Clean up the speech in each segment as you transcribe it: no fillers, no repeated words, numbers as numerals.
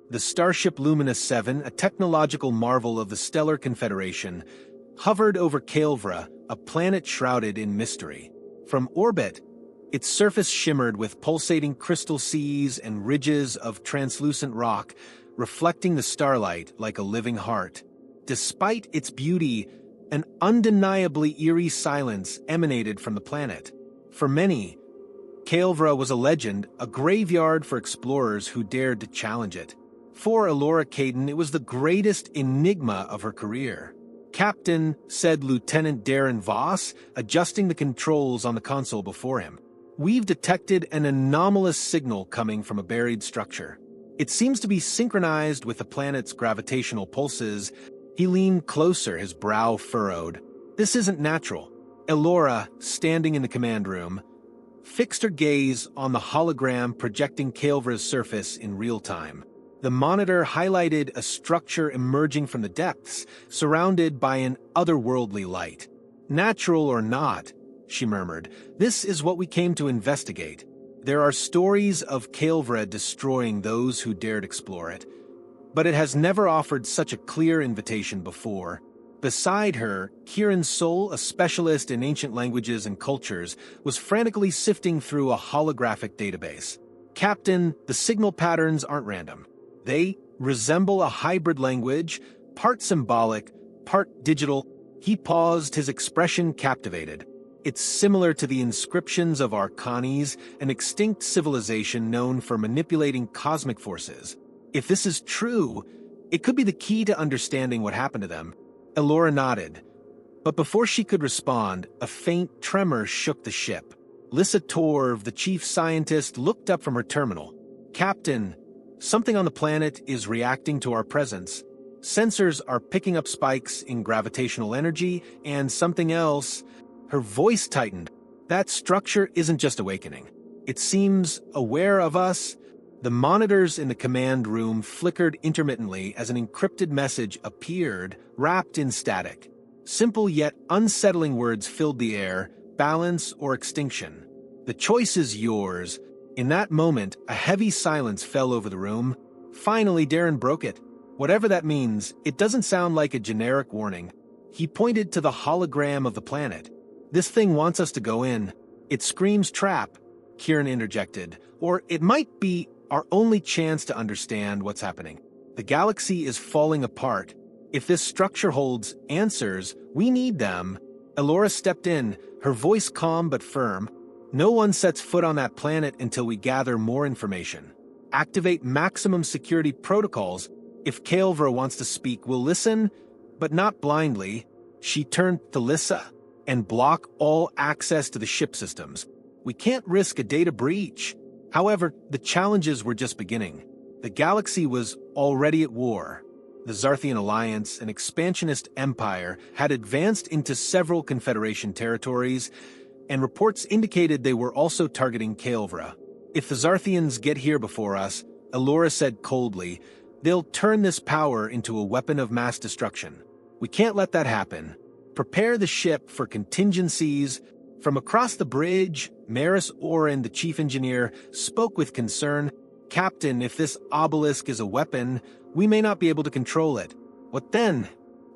The starship Lumina VII, a technological marvel of the Stellar Confederation, hovered over Kaelvra, a planet shrouded in mystery. From orbit, its surface shimmered with pulsating crystal seas and ridges of translucent rock, reflecting the starlight like a living heart. Despite its beauty, an undeniably eerie silence emanated from the planet. For many, Kaelvra was a legend, a graveyard for explorers who dared to challenge it. For Elora Caden, it was the greatest enigma of her career. "Captain," said Lieutenant Darren Voss, adjusting the controls on the console before him, "we've detected an anomalous signal coming from a buried structure. It seems to be synchronized with the planet's gravitational pulses." He leaned closer, his brow furrowed. "This isn't natural." Elora, standing in the command room, fixed her gaze on the hologram projecting Kaelvra's surface in real time. The monitor highlighted a structure emerging from the depths, surrounded by an otherworldly light. "Natural or not," she murmured, "this is what we came to investigate. There are stories of Kaelvra destroying those who dared explore it, but it has never offered such a clear invitation before." Beside her, Kieran Soul, a specialist in ancient languages and cultures, was frantically sifting through a holographic database. "Captain, the signal patterns aren't random. They resemble a hybrid language, part symbolic, part digital." He paused, his expression captivated. "It's similar to the inscriptions of Arcanes, an extinct civilization known for manipulating cosmic forces. If this is true, it could be the key to understanding what happened to them." Elora nodded, but before she could respond, a faint tremor shook the ship. Lissa Torv, the chief scientist, looked up from her terminal. "Captain, something on the planet is reacting to our presence. Sensors are picking up spikes in gravitational energy, and something else." Her voice tightened. "That structure isn't just awakening. It seems aware of us." The monitors in the command room flickered intermittently as an encrypted message appeared, wrapped in static. Simple yet unsettling words filled the air: balance or extinction. "The choice is yours." In that moment, a heavy silence fell over the room. Finally, Darren broke it. "Whatever that means, it doesn't sound like a generic warning." He pointed to the hologram of the planet. "This thing wants us to go in. It screams trap," Kieran interjected. "Or it might be our only chance to understand what's happening. The galaxy is falling apart. If this structure holds answers, we need them." Elora stepped in, her voice calm but firm. "No one sets foot on that planet until we gather more information. Activate maximum security protocols. If Kaelvra wants to speak, we'll listen, but not blindly." She turned to Lissa. "And block all access to the ship systems. We can't risk a data breach." However, the challenges were just beginning. The galaxy was already at war. The Zarthian Alliance, an expansionist empire, had advanced into several Confederation territories, and reports indicated they were also targeting Kaelvra. "If the Zarthians get here before us," Elora said coldly, "they'll turn this power into a weapon of mass destruction. We can't let that happen. Prepare the ship for contingencies." From across the bridge, Maris Oren, the chief engineer, spoke with concern. "Captain, if this obelisk is a weapon, we may not be able to control it. What then?"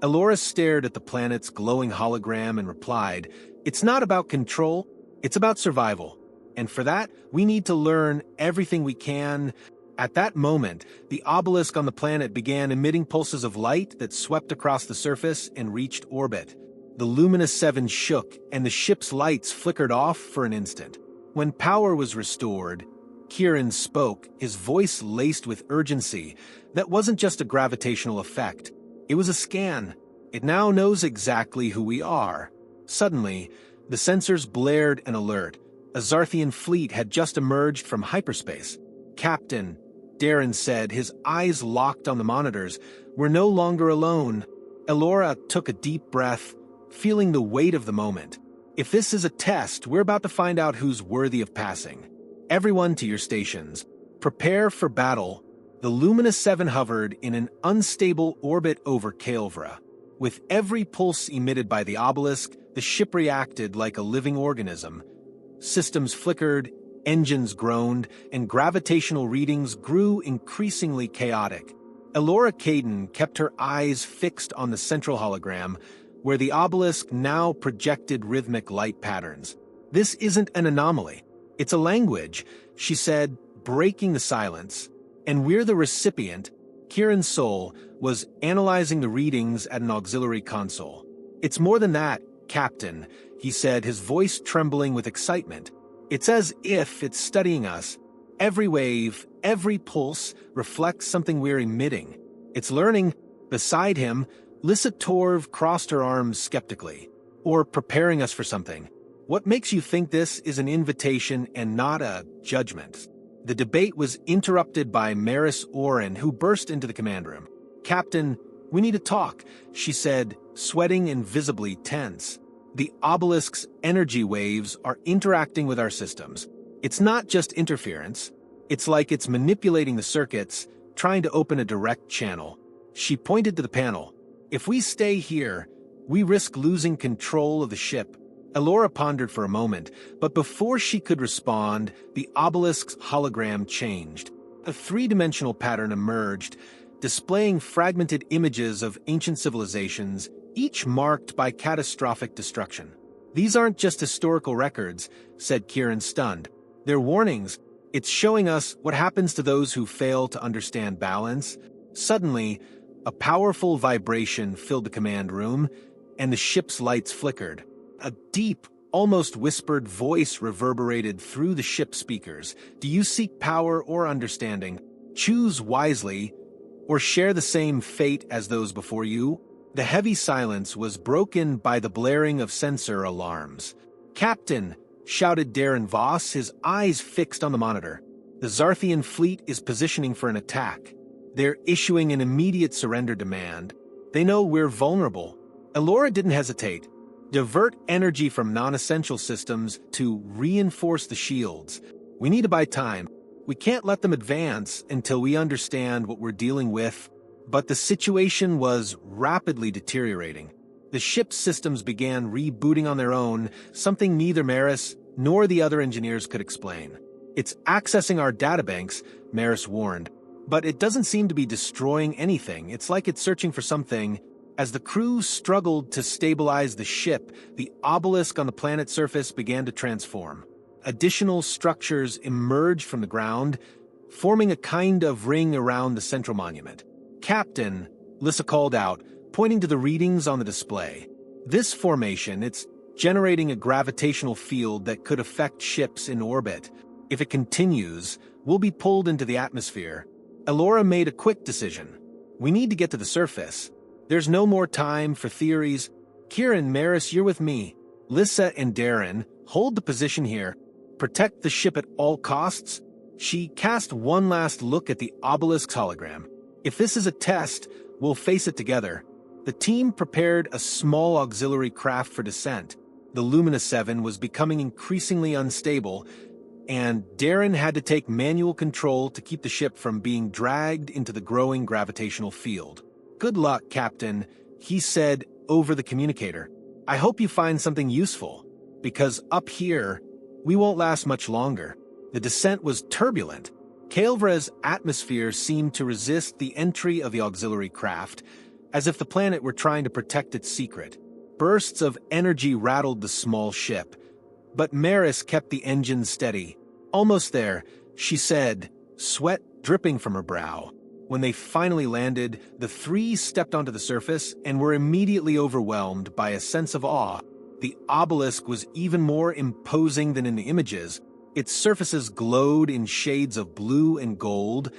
Elora stared at the planet's glowing hologram and replied, "It's not about control, it's about survival. And for that, we need to learn everything we can." At that moment, the obelisk on the planet began emitting pulses of light that swept across the surface and reached orbit. The Lumina VII shook, and the ship's lights flickered off for an instant. When power was restored, Kieran spoke, his voice laced with urgency. "That wasn't just a gravitational effect. It was a scan. It now knows exactly who we are." Suddenly, the sensors blared an alert. A Zarthian fleet had just emerged from hyperspace. "Captain," Darren said, his eyes locked on the monitors, "we're no longer alone." Elora took a deep breath, feeling the weight of the moment. "If this is a test, we're about to find out who's worthy of passing. Everyone to your stations. Prepare for battle." The Lumina VII hovered in an unstable orbit over Kaelvra. With every pulse emitted by the obelisk, the ship reacted like a living organism. Systems flickered, Engines groaned, and gravitational readings grew increasingly chaotic. Elora Caden kept her eyes fixed on the central hologram, where the obelisk now projected rhythmic light patterns. "This isn't an anomaly. It's a language," she said, breaking the silence. "And we're the recipient." Kieran's soul was analyzing the readings at an auxiliary console. "It's more than that, Captain," he said, his voice trembling with excitement. "It's as if it's studying us. Every wave, every pulse reflects something we're emitting. It's learning." Beside him, Lissa Torv crossed her arms skeptically. "Or preparing us for something. What makes you think this is an invitation and not a judgment?" The debate was interrupted by Maris Oren, who burst into the command room. "Captain, we need to talk," she said, sweating and visibly tense. "The obelisk's energy waves are interacting with our systems. It's not just interference. It's like it's manipulating the circuits, trying to open a direct channel." She pointed to the panel. "If we stay here, we risk losing control of the ship." Elora pondered for a moment, but before she could respond, the obelisk's hologram changed. A three-dimensional pattern emerged, displaying fragmented images of ancient civilizations, each marked by catastrophic destruction. "These aren't just historical records," said Kieran, stunned. "They're warnings. It's showing us what happens to those who fail to understand balance." Suddenly, a powerful vibration filled the command room, and the ship's lights flickered. A deep, almost whispered voice reverberated through the ship's speakers. "Do you seek power or understanding? Choose wisely, or share the same fate as those before you." The heavy silence was broken by the blaring of sensor alarms. "Captain," shouted Darren Voss, his eyes fixed on the monitor. "The Zarthian fleet is positioning for an attack. They're issuing an immediate surrender demand. They know we're vulnerable." Elora didn't hesitate. "Divert energy from non-essential systems to reinforce the shields. We need to buy time. We can't let them advance until we understand what we're dealing with." But the situation was rapidly deteriorating. The ship's systems began rebooting on their own, something neither Maris nor the other engineers could explain. "It's accessing our databanks," Maris warned, "but it doesn't seem to be destroying anything. It's like it's searching for something." As the crew struggled to stabilize the ship, the obelisk on the planet's surface began to transform. Additional structures emerged from the ground, forming a kind of ring around the central monument. "Captain," Lissa called out, pointing to the readings on the display. "This formation, it's generating a gravitational field that could affect ships in orbit. If it continues, we'll be pulled into the atmosphere." Elora made a quick decision. "We need to get to the surface. There's no more time for theories. Kieran, Maris, you're with me. Lissa and Darren, hold the position here. Protect the ship at all costs." She cast one last look at the obelisk's hologram. "If this is a test, we'll face it together." The team prepared a small auxiliary craft for descent. The Lumina VII was becoming increasingly unstable, and Darren had to take manual control to keep the ship from being dragged into the growing gravitational field. "Good luck, Captain," he said over the communicator. "I hope you find something useful, because up here, we won't last much longer." The descent was turbulent. Kaelvra's atmosphere seemed to resist the entry of the auxiliary craft, as if the planet were trying to protect its secret. Bursts of energy rattled the small ship, but Maris kept the engine steady. "Almost there," she said, sweat dripping from her brow. When they finally landed, the three stepped onto the surface and were immediately overwhelmed by a sense of awe. The obelisk was even more imposing than in the images. Its surfaces glowed in shades of blue and gold,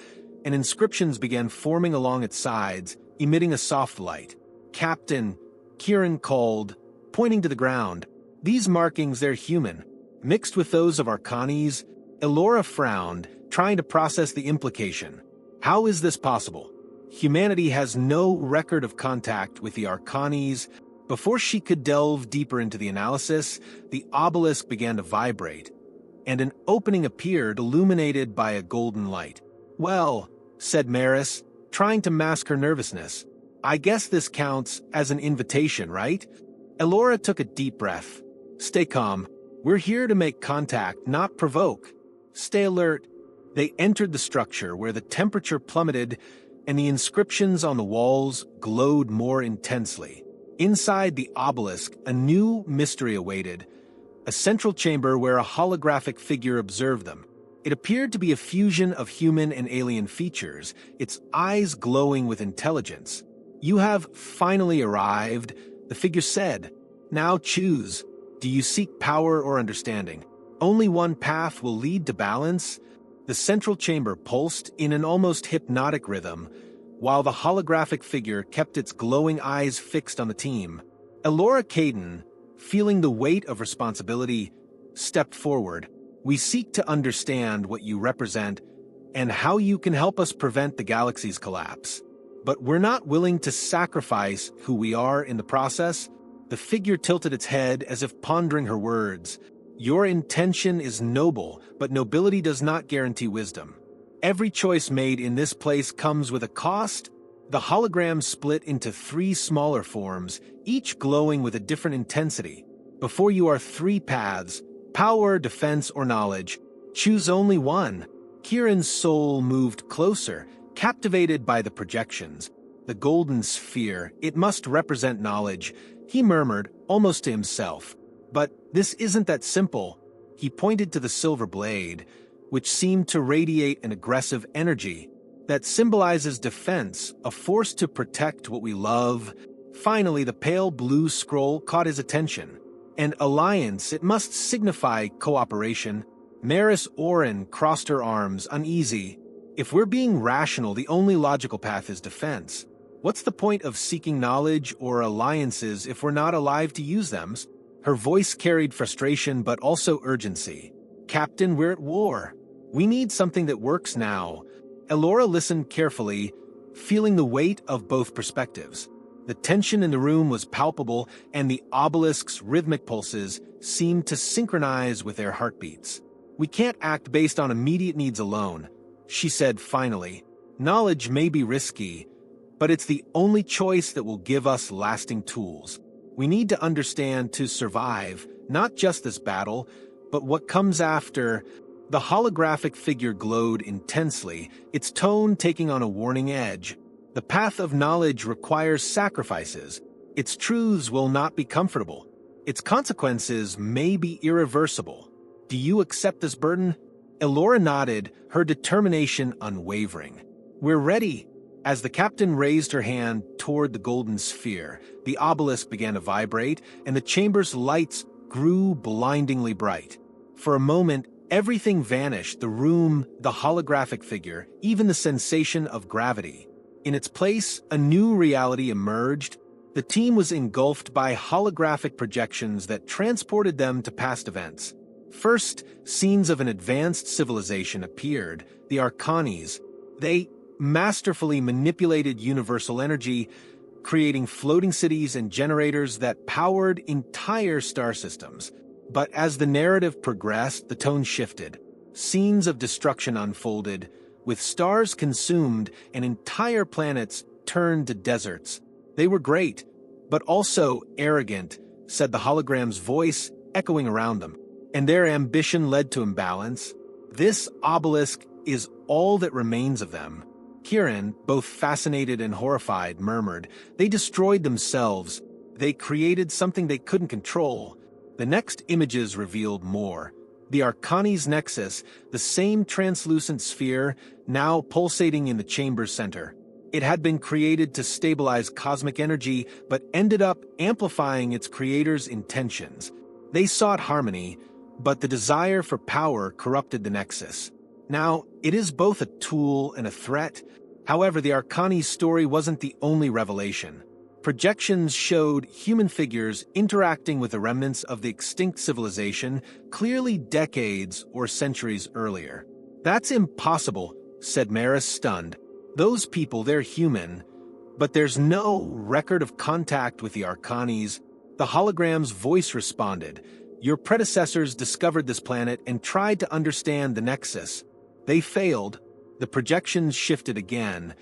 and inscriptions began forming along its sides, emitting a soft light. "Captain," Kieran called, pointing to the ground. "These markings, they're human. Mixed with those of Arcanes." Elora frowned, trying to process the implication. How is this possible? Humanity has no record of contact with the Arcanes. Before she could delve deeper into the analysis, the obelisk began to vibrate, and an opening appeared illuminated by a golden light. "Well," said Maris, trying to mask her nervousness, "I guess this counts as an invitation, right?" Elora took a deep breath. "Stay calm. We're here to make contact, not provoke." Stay alert. They entered the structure where the temperature plummeted and the inscriptions on the walls glowed more intensely. Inside the obelisk, a new mystery awaited, a central chamber where a holographic figure observed them. It appeared to be a fusion of human and alien features, its eyes glowing with intelligence. "You have finally arrived," the figure said. "Now choose. Do you seek power or understanding? Only one path will lead to balance." The central chamber pulsed in an almost hypnotic rhythm, while the holographic figure kept its glowing eyes fixed on the team. Elora Caden, feeling the weight of responsibility, stepped forward. "We seek to understand what you represent and how you can help us prevent the galaxy's collapse. But we're not willing to sacrifice who we are in the process." The figure tilted its head as if pondering her words. "Your intention is noble, but nobility does not guarantee wisdom. Every choice made in this place comes with a cost." The hologram split into 3 smaller forms, each glowing with a different intensity. "Before you are 3 paths: power, defense, or knowledge. Choose only one." Kieran's soul moved closer, captivated by the projections. "The golden sphere, it must represent knowledge," he murmured, almost to himself. "But this isn't that simple." He pointed to the silver blade, which seemed to radiate an aggressive energy that symbolizes defense, a force to protect what we love. Finally, the pale blue scroll caught his attention. "An alliance, it must signify cooperation." Maris Oren crossed her arms, uneasy. "If we're being rational, the only logical path is defense. What's the point of seeking knowledge or alliances if we're not alive to use them?" Her voice carried frustration but also urgency. "Captain, we're at war. We need something that works now." Elora listened carefully, feeling the weight of both perspectives. The tension in the room was palpable, and the obelisk's rhythmic pulses seemed to synchronize with their heartbeats. "We can't act based on immediate needs alone," she said finally. "Knowledge may be risky, but it's the only choice that will give us lasting tools. We need to understand to survive, not just this battle, but what comes after." The holographic figure glowed intensely, its tone taking on a warning edge. "The path of knowledge requires sacrifices. Its truths will not be comfortable. Its consequences may be irreversible. Do you accept this burden?" Elora nodded, her determination unwavering. "We're ready." As the captain raised her hand toward the golden sphere, the obelisk began to vibrate, and the chamber's lights grew blindingly bright. For a moment, everything vanished: the room, the holographic figure, even the sensation of gravity. In its place, a new reality emerged. The team was engulfed by holographic projections that transported them to past events. First, scenes of an advanced civilization appeared, the Arcanes. They masterfully manipulated universal energy, creating floating cities and generators that powered entire star systems. But as the narrative progressed, the tone shifted. Scenes of destruction unfolded, with stars consumed and entire planets turned to deserts. "They were great, but also arrogant," said the hologram's voice, echoing around them. "And their ambition led to imbalance. This obelisk is all that remains of them." Kieran, both fascinated and horrified, murmured, "They destroyed themselves. They created something they couldn't control." The next images revealed more. The Arcanes Nexus, the same translucent sphere, now pulsating in the chamber's center. It had been created to stabilize cosmic energy, but ended up amplifying its creator's intentions. They sought harmony, but the desire for power corrupted the Nexus. Now, it is both a tool and a threat. However, the Arcanes story wasn't the only revelation. Projections showed human figures interacting with the remnants of the extinct civilization, clearly decades or centuries earlier. "That's impossible," said Maris, stunned. "Those people, they're human, but there's no record of contact with the Arcanes." The hologram's voice responded, "Your predecessors discovered this planet and tried to understand the Nexus. They failed." The projections shifted again,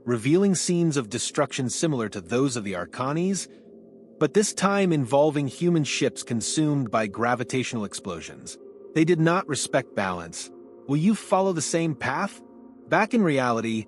revealing scenes of destruction similar to those of the Arcanes, but this time involving human ships consumed by gravitational explosions. They did not respect balance. Will you follow the same path? Back in reality,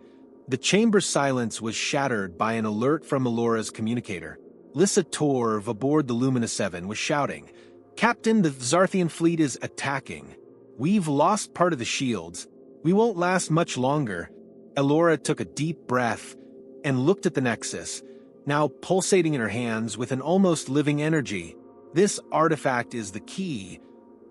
the chamber silence was shattered by an alert from Allora's communicator. Lyssa Torv aboard the Lumina VII was shouting, "Captain, the Zarthian fleet is attacking. We've lost part of the shields. We won't last much longer." Allora took a deep breath and looked at the Nexus, now pulsating in her hands with an almost living energy. This artifact is the key,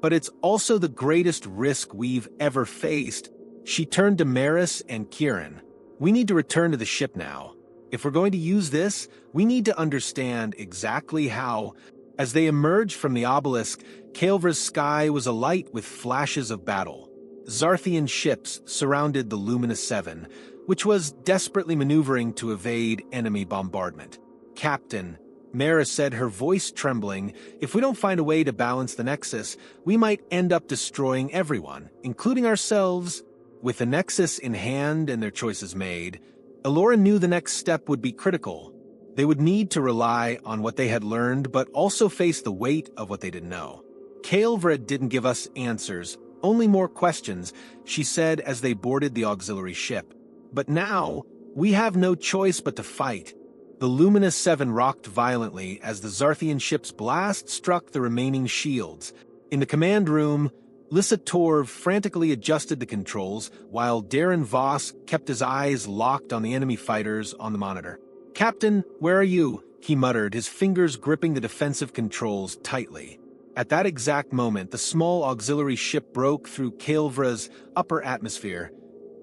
but it's also the greatest risk we've ever faced. She turned to Maris and Kieran. "We need to return to the ship now. If we're going to use this, we need to understand exactly how." As they emerged from the obelisk, Kaelvra's sky was alight with flashes of battle. Zarthian ships surrounded the Lumina VII, which was desperately maneuvering to evade enemy bombardment. "Captain," Maris said, her voice trembling, "if we don't find a way to balance the Nexus, we might end up destroying everyone, including ourselves." With the Nexus in hand and their choices made, Allora knew the next step would be critical. They would need to rely on what they had learned, but also face the weight of what they didn't know. "Kaelvra didn't give us answers, only more questions," she said as they boarded the auxiliary ship. "But now, we have no choice but to fight." The Lumina VII rocked violently as the Zarthian ship's blast struck the remaining shields. In the command room, Lyssa Torv frantically adjusted the controls, while Darren Voss kept his eyes locked on the enemy fighters on the monitor. "Captain, where are you?" he muttered, his fingers gripping the defensive controls tightly. At that exact moment, the small auxiliary ship broke through Kaelvra's upper atmosphere,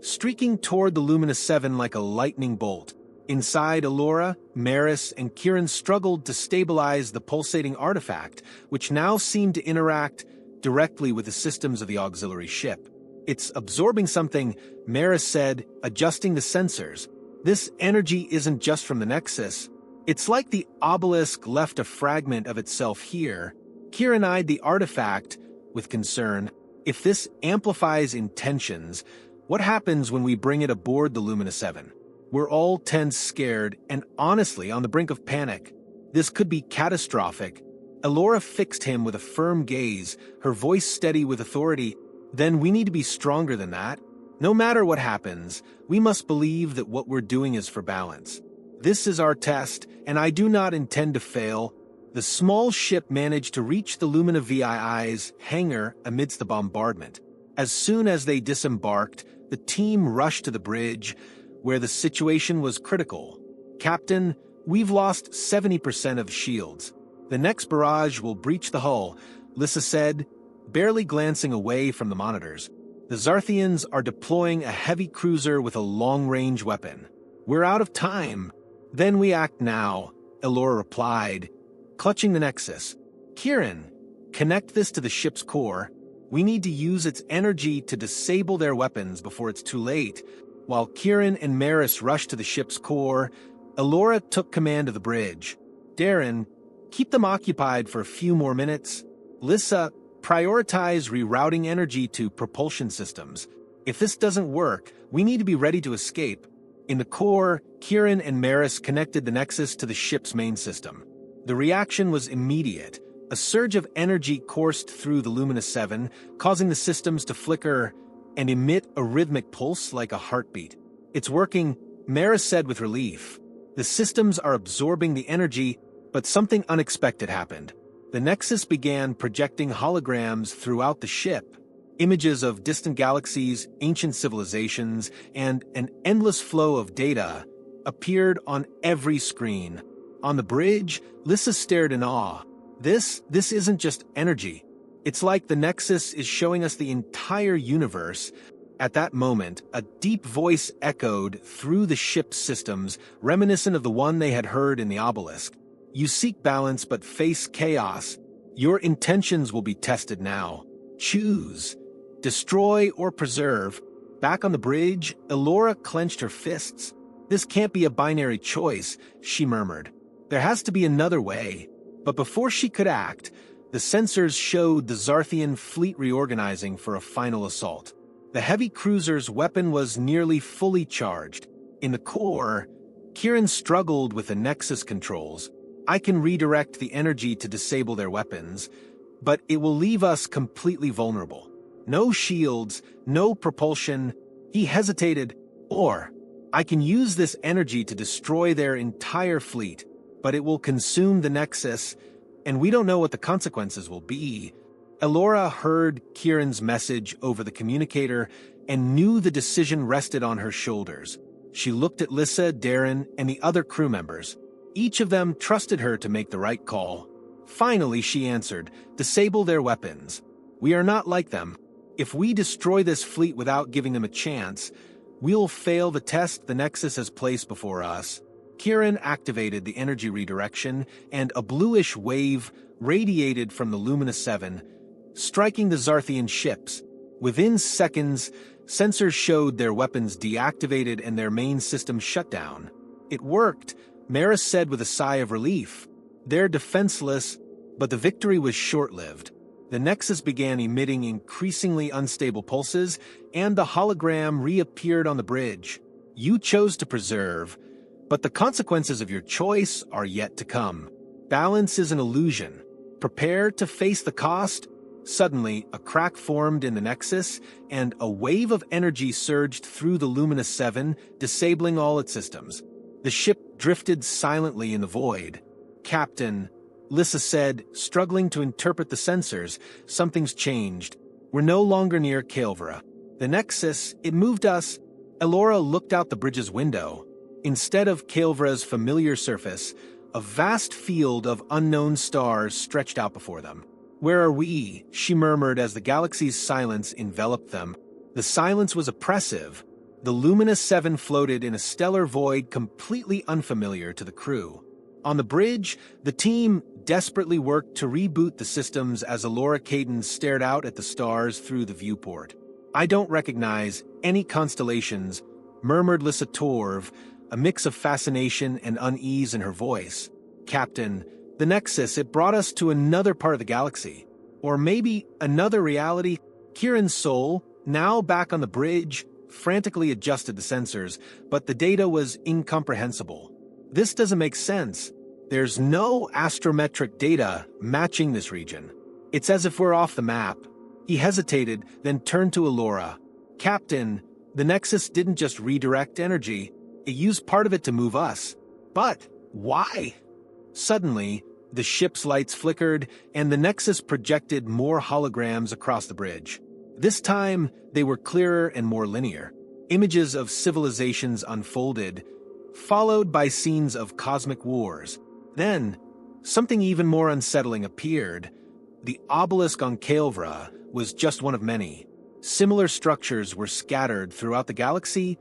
streaking toward the Lumina VII like a lightning bolt. Inside, Allora, Maris, and Kieran struggled to stabilize the pulsating artifact, which now seemed to interact directly with the systems of the auxiliary ship. "It's absorbing something," Maris said, adjusting the sensors. "This energy isn't just from the Nexus. It's like the obelisk left a fragment of itself here." Kieran eyed the artifact with concern. "If this amplifies intentions, what happens when we bring it aboard the Lumina VII? We're all tense, scared, and honestly on the brink of panic. This could be catastrophic." Allora fixed him with a firm gaze, her voice steady with authority. "Then we need to be stronger than that. No matter what happens, we must believe that what we're doing is for balance. This is our test, and I do not intend to fail." The small ship managed to reach the Lumina VII's hangar amidst the bombardment. As soon as they disembarked, the team rushed to the bridge, where the situation was critical. "Captain, we've lost 70% of shields. The next barrage will breach the hull," Lyssa said, barely glancing away from the monitors. "The Zarthians are deploying a heavy cruiser with a long-range weapon. We're out of time." "Then we act now," Allora replied, clutching the Nexus. "Kieran, connect this to the ship's core. We need to use its energy to disable their weapons before it's too late." While Kieran and Maris rushed to the ship's core, Allora took command of the bridge. "Darren, keep them occupied for a few more minutes. Lyssa, prioritize rerouting energy to propulsion systems. If this doesn't work, we need to be ready to escape." In the core, Kieran and Maris connected the Nexus to the ship's main system. The reaction was immediate. A surge of energy coursed through the Lumina VII, causing the systems to flicker and emit a rhythmic pulse like a heartbeat. "It's working," Maris said with relief. "The systems are absorbing the energy," but something unexpected happened. The Nexus began projecting holograms throughout the ship. Images of distant galaxies, ancient civilizations, and an endless flow of data appeared on every screen. On the bridge, Lyssa stared in awe. This isn't just energy. It's like the Nexus is showing us the entire universe." At that moment, a deep voice echoed through the ship's systems, reminiscent of the one they had heard in the obelisk. "You seek balance but face chaos. Your intentions will be tested now. Choose. Destroy or preserve." Back on the bridge, Allora clenched her fists. "This can't be a binary choice," she murmured. "There has to be another way." But before she could act, the sensors showed the Zarthian fleet reorganizing for a final assault. The heavy cruiser's weapon was nearly fully charged. In the core, Kieran struggled with the Nexus controls. "I can redirect the energy to disable their weapons, but it will leave us completely vulnerable." No shields, no propulsion. He hesitated. Or, I can use this energy to destroy their entire fleet, but it will consume the Nexus, and we don't know what the consequences will be. Elora heard Kieran's message over the communicator and knew the decision rested on her shoulders. She looked at Lissa, Darren, and the other crew members. Each of them trusted her to make the right call. Finally, she answered, "Disable their weapons. We are not like them. If we destroy this fleet without giving them a chance, we'll fail the test the Nexus has placed before us." Kieran activated the energy redirection, and a bluish wave radiated from the Lumina VII, striking the Zarthian ships. Within seconds, sensors showed their weapons deactivated and their main system shut down. "It worked," Maris said with a sigh of relief. "They're defenseless," but the victory was short-lived. The Nexus began emitting increasingly unstable pulses, and the hologram reappeared on the bridge. "You chose to preserve, but the consequences of your choice are yet to come. Balance is an illusion. Prepare to face the cost." Suddenly, a crack formed in the Nexus, and a wave of energy surged through the Lumina VII, disabling all its systems. The ship drifted silently in the void. "Captain," Lissa said, struggling to interpret the sensors, "something's changed. We're no longer near Kaelvra. The Nexus, it moved us." Elora looked out the bridge's window. Instead of Kaelvra's familiar surface, a vast field of unknown stars stretched out before them. "Where are we?" she murmured as the galaxy's silence enveloped them. The silence was oppressive. The Lumina VII floated in a stellar void completely unfamiliar to the crew. On the bridge, the team desperately worked to reboot the systems as Elora Caden stared out at the stars through the viewport. "I don't recognize any constellations," murmured Lissa Torv, a mix of fascination and unease in her voice. "Captain, the Nexus, it brought us to another part of the galaxy. Or maybe another reality." Kieran's soul, now back on the bridge, frantically adjusted the sensors, but the data was incomprehensible. "This doesn't make sense. There's no astrometric data matching this region. It's as if we're off the map." He hesitated, then turned to Elora. "Captain, the Nexus didn't just redirect energy. It used part of it to move us. But why?" Suddenly, the ship's lights flickered, and the Nexus projected more holograms across the bridge. This time, they were clearer and more linear. Images of civilizations unfolded, followed by scenes of cosmic wars. Then, something even more unsettling appeared. The obelisk on Kaelvra was just one of many. Similar structures were scattered throughout the galaxy,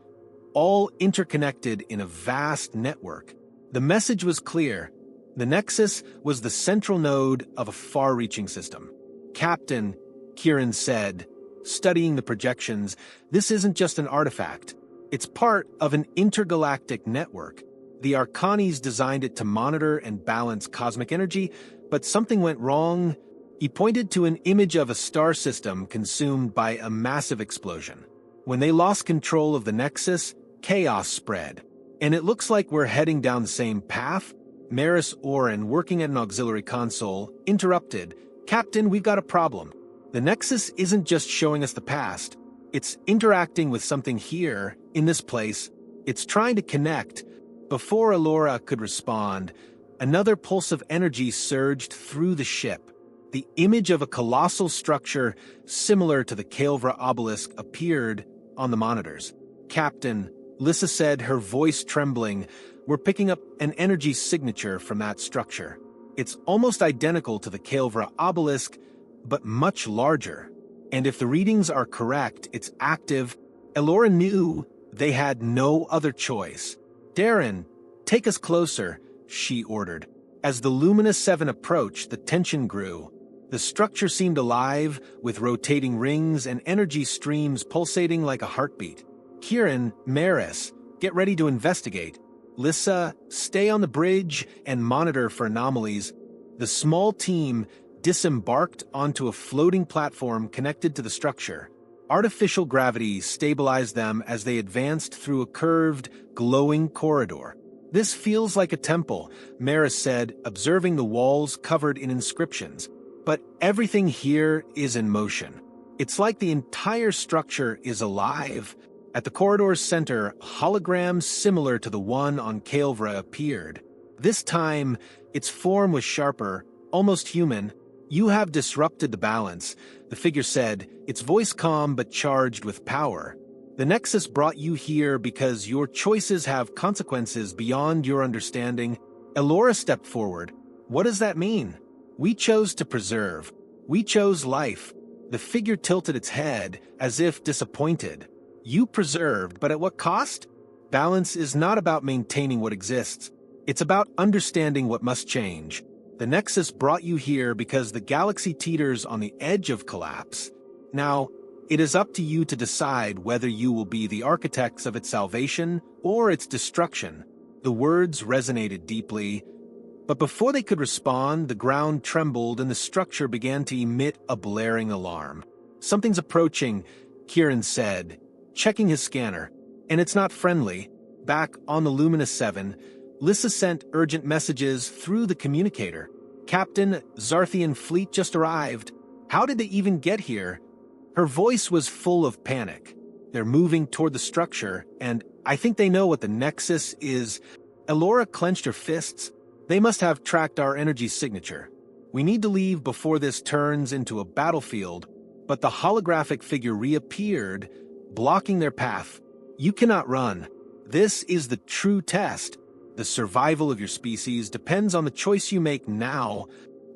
all interconnected in a vast network. The message was clear. The Nexus was the central node of a far-reaching system. "Captain," Kieran said, studying the projections, "this isn't just an artifact. It's part of an intergalactic network. The Arcanis designed it to monitor and balance cosmic energy, but something went wrong." He pointed to an image of a star system consumed by a massive explosion. "When they lost control of the Nexus, chaos spread. And it looks like we're heading down the same path." Maris Oren, working at an auxiliary console, interrupted. "Captain, we've got a problem. The Nexus isn't just showing us the past. It's interacting with something here, in this place. It's trying to connect." Before Elora could respond, another pulse of energy surged through the ship. The image of a colossal structure similar to the Kaelvra obelisk appeared on the monitors. "Captain," Lissa said, her voice trembling, "we're picking up an energy signature from that structure. It's almost identical to the Kaelvra obelisk, but much larger. And if the readings are correct, it's active." Elora knew they had no other choice. "Darren, take us closer," she ordered. As the Lumina VII approached, the tension grew. The structure seemed alive, with rotating rings and energy streams pulsating like a heartbeat. "Kieran, Maris, get ready to investigate. Lissa, stay on the bridge and monitor for anomalies." The small team disembarked onto a floating platform connected to the structure. Artificial gravity stabilized them as they advanced through a curved, glowing corridor. "This feels like a temple," Maris said, observing the walls covered in inscriptions. "But everything here is in motion." It's like the entire structure is alive. At the corridor's center, holograms similar to the one on Kaelvra appeared. This time, its form was sharper, almost human. "You have disrupted the balance," the figure said, its voice calm but charged with power. "The Nexus brought you here because your choices have consequences beyond your understanding." Elora stepped forward. "What does that mean?" "We chose to preserve. We chose life." The figure tilted its head, as if disappointed. "You preserved, but at what cost?" "Balance is not about maintaining what exists. It's about understanding what must change. The Nexus brought you here because the galaxy teeters on the edge of collapse. Now, it is up to you to decide whether you will be the architects of its salvation or its destruction." The words resonated deeply, but before they could respond, the ground trembled and the structure began to emit a blaring alarm. "Something's approaching," Kieran said, checking his scanner. "And it's not friendly." Back on the Lumina VII, Lissa sent urgent messages through the communicator. "Captain, Zarthian fleet just arrived. How did they even get here?" Her voice was full of panic. "They're moving toward the structure, and I think they know what the Nexus is." Elora clenched her fists. "They must have tracked our energy signature. We need to leave before this turns into a battlefield." But the holographic figure reappeared, blocking their path. "You cannot run. This is the true test. The survival of your species depends on the choice you make now."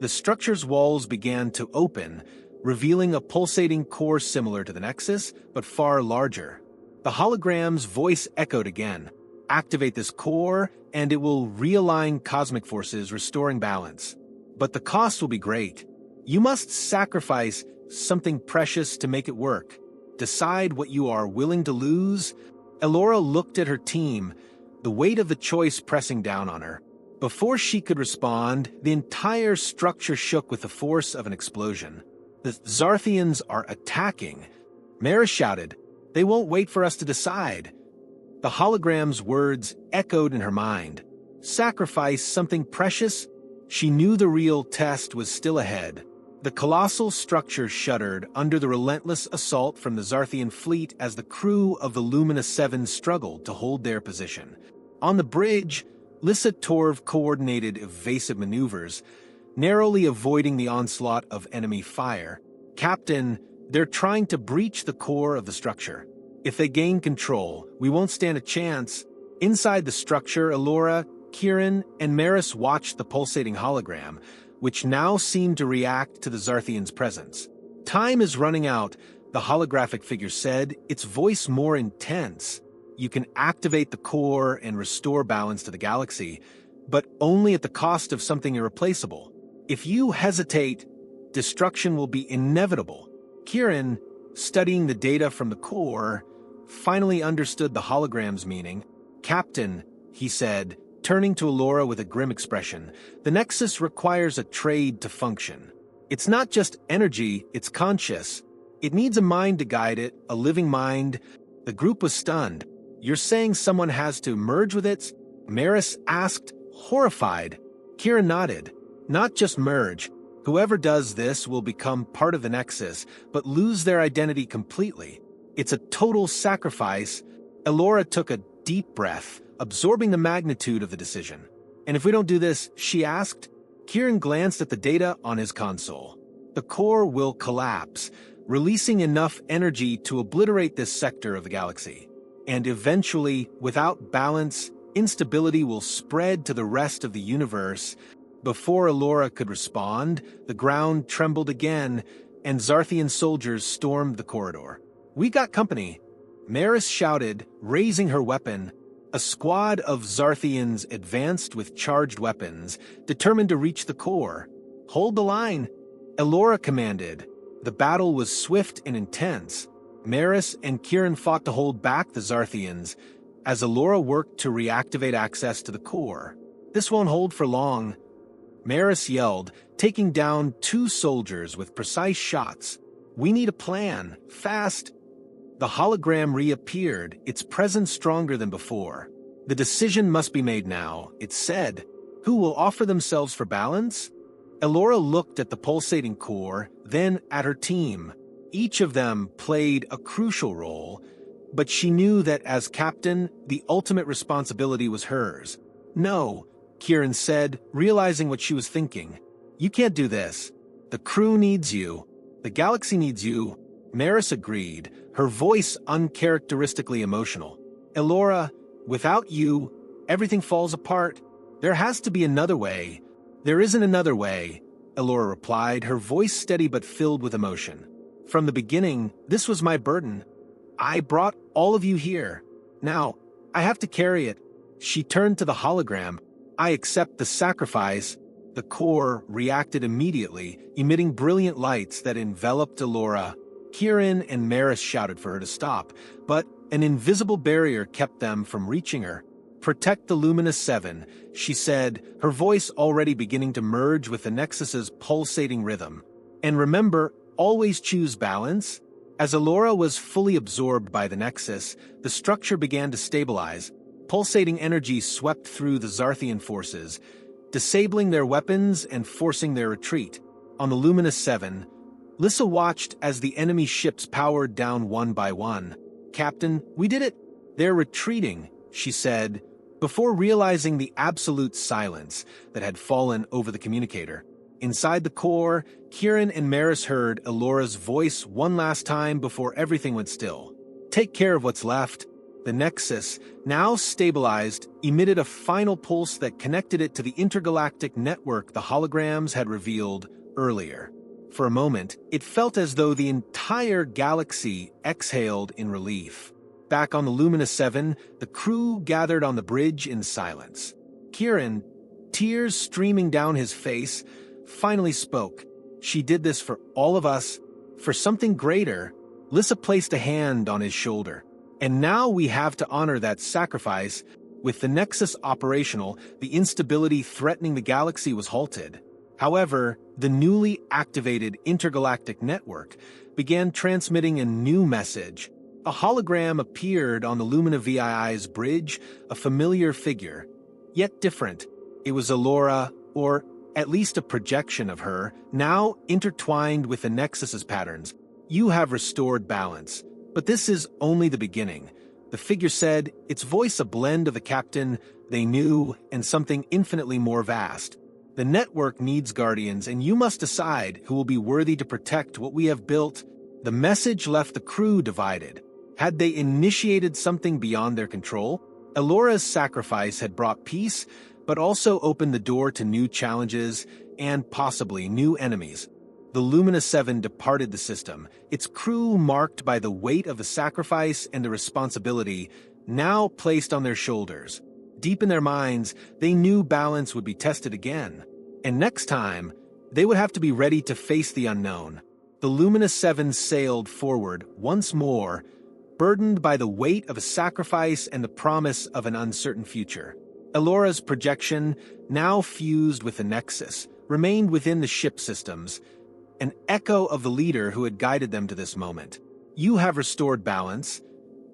The structure's walls began to open, revealing a pulsating core similar to the Nexus, but far larger. The hologram's voice echoed again. "Activate this core, and it will realign cosmic forces, restoring balance. But the cost will be great. You must sacrifice something precious to make it work. Decide what you are willing to lose." Elora looked at her team, the weight of the choice pressing down on her. Before she could respond, the entire structure shook with the force of an explosion. "The Zarthians are attacking," Mara shouted. "They won't wait for us to decide." The hologram's words echoed in her mind. Sacrifice something precious? She knew the real test was still ahead. The colossal structure shuddered under the relentless assault from the Zarthian fleet as the crew of the Lumina VII struggled to hold their position. On the bridge, Lissa Torv coordinated evasive maneuvers, narrowly avoiding the onslaught of enemy fire. "Captain, they're trying to breach the core of the structure. If they gain control, we won't stand a chance." Inside the structure, Elora, Kieran, and Maris watched the pulsating hologram, which now seemed to react to the Zarthians' presence. "Time is running out," the holographic figure said, its voice more intense. "You can activate the core and restore balance to the galaxy, but only at the cost of something irreplaceable. If you hesitate, destruction will be inevitable." Kieran, studying the data from the core, finally understood the hologram's meaning. "Captain," he said, turning to Elora with a grim expression, "the Nexus requires a trade to function. It's not just energy, it's conscious. It needs a mind to guide it, a living mind." The group was stunned. "You're saying someone has to merge with it?" Maris asked, horrified. Kieran nodded. "Not just merge. Whoever does this will become part of the Nexus, but lose their identity completely. It's a total sacrifice." Elora took a deep breath, absorbing the magnitude of the decision. "And if we don't do this," she asked. Kieran glanced at the data on his console. "The core will collapse, releasing enough energy to obliterate this sector of the galaxy. And eventually, without balance, instability will spread to the rest of the universe." Before Elora could respond, the ground trembled again, and Zarthian soldiers stormed the corridor. "We got company," Maris shouted, raising her weapon. A squad of Zarthians advanced with charged weapons, determined to reach the core. "Hold the line," Elora commanded. The battle was swift and intense. Maris and Kieran fought to hold back the Zarthians, as Elora worked to reactivate access to the core. "This won't hold for long," Maris yelled, taking down 2 soldiers with precise shots. "We need a plan, fast." The hologram reappeared, its presence stronger than before. "The decision must be made now," it said. "Who will offer themselves for balance?" Elora looked at the pulsating core, then at her team. Each of them played a crucial role, but she knew that as captain, the ultimate responsibility was hers. "No," Kieran said, realizing what she was thinking. "You can't do this. The crew needs you. The galaxy needs you." Maris agreed, her voice uncharacteristically emotional. "Elora, without you, everything falls apart. There has to be another way." "There isn't another way," Elora replied, her voice steady but filled with emotion. "From the beginning, this was my burden. I brought all of you here. Now, I have to carry it." She turned to the hologram. "I accept the sacrifice." The core reacted immediately, emitting brilliant lights that enveloped Elora. Kieran and Maris shouted for her to stop, but an invisible barrier kept them from reaching her. "Protect the Lumina VII," she said, her voice already beginning to merge with the Nexus's pulsating rhythm. "And remember, always choose balance." As Elora was fully absorbed by the Nexus, the structure began to stabilize. Pulsating energy swept through the Zarthian forces, disabling their weapons and forcing their retreat. On the Lumina VII, Lissa watched as the enemy ships powered down one by one. "Captain, we did it." "They're retreating," she said, before realizing the absolute silence that had fallen over the communicator. Inside the core, Kieran and Maris heard Elora's voice one last time before everything went still. "Take care of what's left." The Nexus, now stabilized, emitted a final pulse that connected it to the intergalactic network the holograms had revealed earlier. For a moment, it felt as though the entire galaxy exhaled in relief. Back on the Lumina VII, the crew gathered on the bridge in silence. Kieran, tears streaming down his face, finally spoke. "She did this for all of us, for something greater." Lissa placed a hand on his shoulder. "And now we have to honor that sacrifice." With the Nexus operational, the instability threatening the galaxy was halted. However, the newly activated intergalactic network began transmitting a new message. A hologram appeared on the Lumina VII's bridge, a familiar figure, yet different. It was Elora, or at least a projection of her, now intertwined with the Nexus's patterns. "You have restored balance, but this is only the beginning," the figure said, its voice a blend of the captain they knew and something infinitely more vast. "The network needs guardians, and you must decide who will be worthy to protect what we have built." The message left the crew divided. Had they initiated something beyond their control? Elora's sacrifice had brought peace, but also opened the door to new challenges and possibly new enemies. The Lumina VII departed the system, its crew marked by the weight of the sacrifice and the responsibility now placed on their shoulders. Deep in their minds, they knew balance would be tested again. And next time, they would have to be ready to face the unknown. The Lumina VII sailed forward once more, burdened by the weight of a sacrifice and the promise of an uncertain future. Elora's projection, now fused with the Nexus, remained within the ship systems, an echo of the leader who had guided them to this moment. "You have restored balance,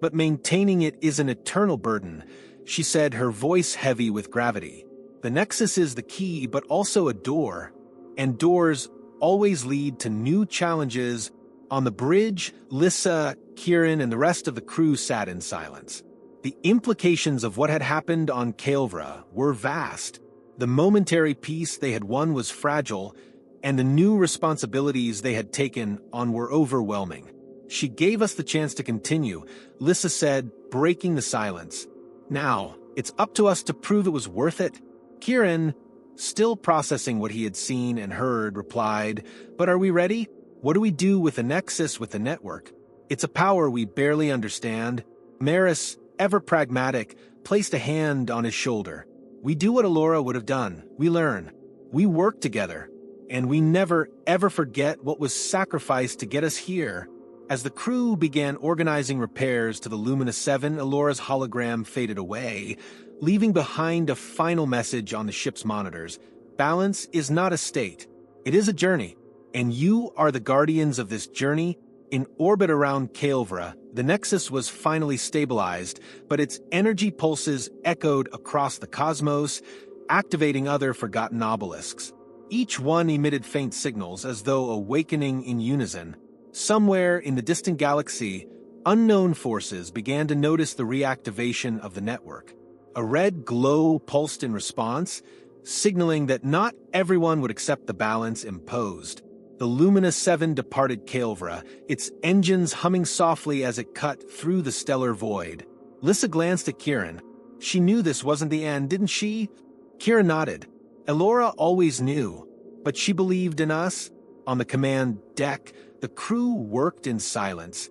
but maintaining it is an eternal burden," she said, her voice heavy with gravity. "The Nexus is the key, but also a door, and doors always lead to new challenges." On the bridge, Lissa, Kieran, and the rest of the crew sat in silence. The implications of what had happened on Kaelvra were vast. The momentary peace they had won was fragile, and the new responsibilities they had taken on were overwhelming. "She gave us the chance to continue," Lissa said, breaking the silence. "Now, it's up to us to prove it was worth it." Kieran, still processing what he had seen and heard, replied, "But are we ready? What do we do with the Nexus with the network? It's a power we barely understand." Maris, ever pragmatic, placed a hand on his shoulder. "We do what Elora would have done. We learn. We work together. And we never, ever forget what was sacrificed to get us here." As the crew began organizing repairs to the Lumina VII, Elora's hologram faded away, leaving behind a final message on the ship's monitors. "Balance is not a state. It is a journey. And you are the guardians of this journey." In orbit around Kaelvra, the Nexus was finally stabilized, but its energy pulses echoed across the cosmos, activating other forgotten obelisks. Each one emitted faint signals as though awakening in unison. Somewhere in the distant galaxy, unknown forces began to notice the reactivation of the network. A red glow pulsed in response, signaling that not everyone would accept the balance imposed. The Lumina VII departed Kaelvra, its engines humming softly as it cut through the stellar void. Lissa glanced at Kieran. She knew this wasn't the end, didn't she? Kieran nodded. Elora always knew, but she believed in us. On the command deck, the crew worked in silence,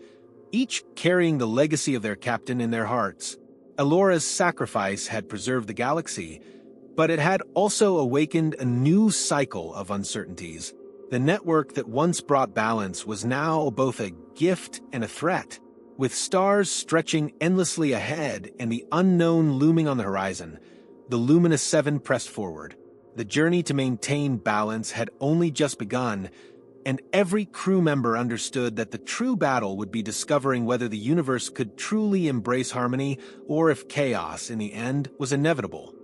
each carrying the legacy of their captain in their hearts. Elora's sacrifice had preserved the galaxy, but it had also awakened a new cycle of uncertainties. The network that once brought balance was now both a gift and a threat. With stars stretching endlessly ahead and the unknown looming on the horizon, the Lumina VII pressed forward. The journey to maintain balance had only just begun, and every crew member understood that the true battle would be discovering whether the universe could truly embrace harmony or if chaos, in the end, was inevitable.